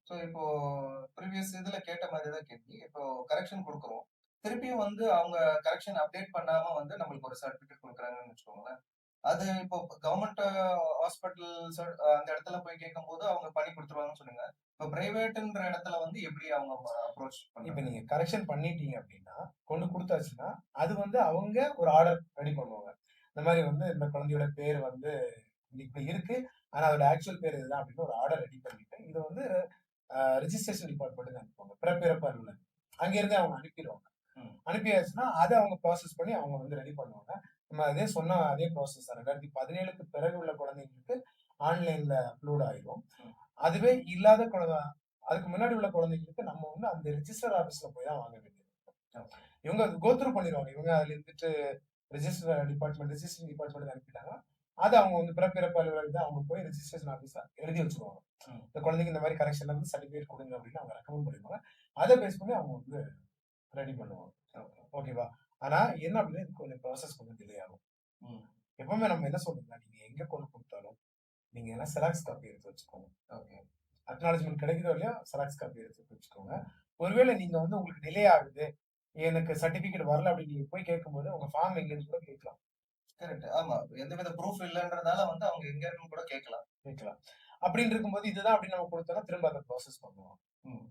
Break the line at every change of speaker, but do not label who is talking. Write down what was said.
So இப்போ previous இதுல கேட்ட மாரி தான் கேள்வி. இப்போ கரெக்ஷன் குடுக்குறோம். திருப்பியும் வந்து அவங்க கரெக்ஷன் அப்டேட் பண்ணாம வந்து நம்மளுக்கு ஒரு சர்டிபிகேட் குடுக்குறாங்கன்னு வச்சுக்கோங்களேன். அது இப்போ கவர்ன்மெண்ட் ஹாஸ்பிட்டல் அந்த இடத்துல போய் கேட்கும்போது அவங்க பண்ணி குடுத்துருவாங்கன்னு சொன்னீங்க. இப்போ பிரைவேட்ன்ற இடத்துல வந்து எப்படி அவங்க அப்ரோச்
இப்ப
பண்றாங்க?
நீங்க கரெக்ஷன் பண்ணிட்டீங்க அப்படின்னா, கொண்டு குடுத்தாச்சுன்னா, அது வந்து அவங்க ஒரு ஆர்டர் ரெடி பண்ணுவாங்க. இந்த மாரி வந்து இந்த குழந்தையோட பேர் வந்து இப்படி இருக்கு. ஆனா அதோட ஆக்சுவல் பேர் இதுதான் அப்படின்னு ஒரு ஆர்டர் ரெடி பண்ணிட்டு, இத வந்து ரிஜிஸ்ட்ரேஷன் டிபார்ட்மெண்ட்க்கு அனுப்புவாங்க. பிறப்பிறப்பு அலுவலர். அங்கிருந்து அவங்க அனுப்பிருவாங்க.
ம்.
அனுப்பியாச்சுன்னா, அத அவங்க ப்ராசஸ் பண்ணி அவங்க வந்து ரெடி பண்ணுவாங்க. நம்ம அதே சொன்ன அதே ப்ராசஸ் தான். 2017க்கு பிறகு உள்ள குழந்தைங்களுக்கு ஆன்லைன்ல அப்லோட் ஆயிரும்.
ம்.
அதுவே இல்லாத அதுக்கு முன்னாடி உள்ள குழந்தைங்களுக்கு நம்ம வந்து அந்த ரிஜிஸ்டர் ஆபீஸ்ல போய் தான் வாங்க வேண்டியது இருக்கும்.
ஓகே.
இவங்க கோ த்ரூ பண்ணிருவாங்க. இவங்க அதுல இருந்துட்டு ரிஜிஸ்ட்ரேஷன் டிபார்ட்மென்ட்க்கு அனுப்பிட்டாங்கன்னா, அத அவங்க வந்து பிறப்பிறப்பு அலுவலகத்த அவங்க போய் ரிஜிஸ்ட்ரேஷன் ஆபீஸ்ல எழுதி வச்சுருவாங்க.
ம்.
இந்த குழந்தைக்கு இந்த மாரி கரெக்ஷன்ல வந்து சர்டிபிகேட் குடுங்க அப்படின்னு அவங்க ரெக்கமெண்ட் பண்ணிருவாங்க. அத பேஸ் பண்ணி அவங்க வந்து ரெடி பண்ணுவாங்க.
ஓகே.
ஓகேவா? ஆனா என்ன அப்படின்னா, இது கொஞ்சம் ப்ராசஸ் கொஞ்சம் டிலே ஆகும்.
ம்.
எப்பவுமே நம்ம என்ன சொல்றோம்னா, நீங்க எங்க கொண்டு குடுத்தாலும், நீங்க எல்லாம் ஜெராக்ஸ் காப்பி எடுத்து வச்சுக்கோங்க.
ஓகே.
அக்னாலஜ்மென்ட் கிடைக்குதோ இல்லையோ, ஜெராக்ஸ் காப்பி எடுத்து வச்சுக்கோங்க. ஒருவேளை நீங்க வந்து உங்களுக்கு டிலே ஆகுது, எனக்கு சர்டிபிகேட் வரல அப்படின்னு நீங்க போய் கேட்கும்போது, உங்க ஃபார்ம் எங்கன்னு கூட கேட்கலாம்.
கரெக்ட். ஆமா. எந்தவித ப்ரூஃப் இல்லன்றதால வந்து அவங்க எங்க இருக்குன்னு கூட கேட்கலாம்.
கேட்கலாம். அப்படின்னு இருக்கும்போது, இதுதான் அப்படின்னு நம்ம குடுத்தோம்னா, திரும்ப அத ப்ராசஸ் பண்ணுவோம்.
ம்.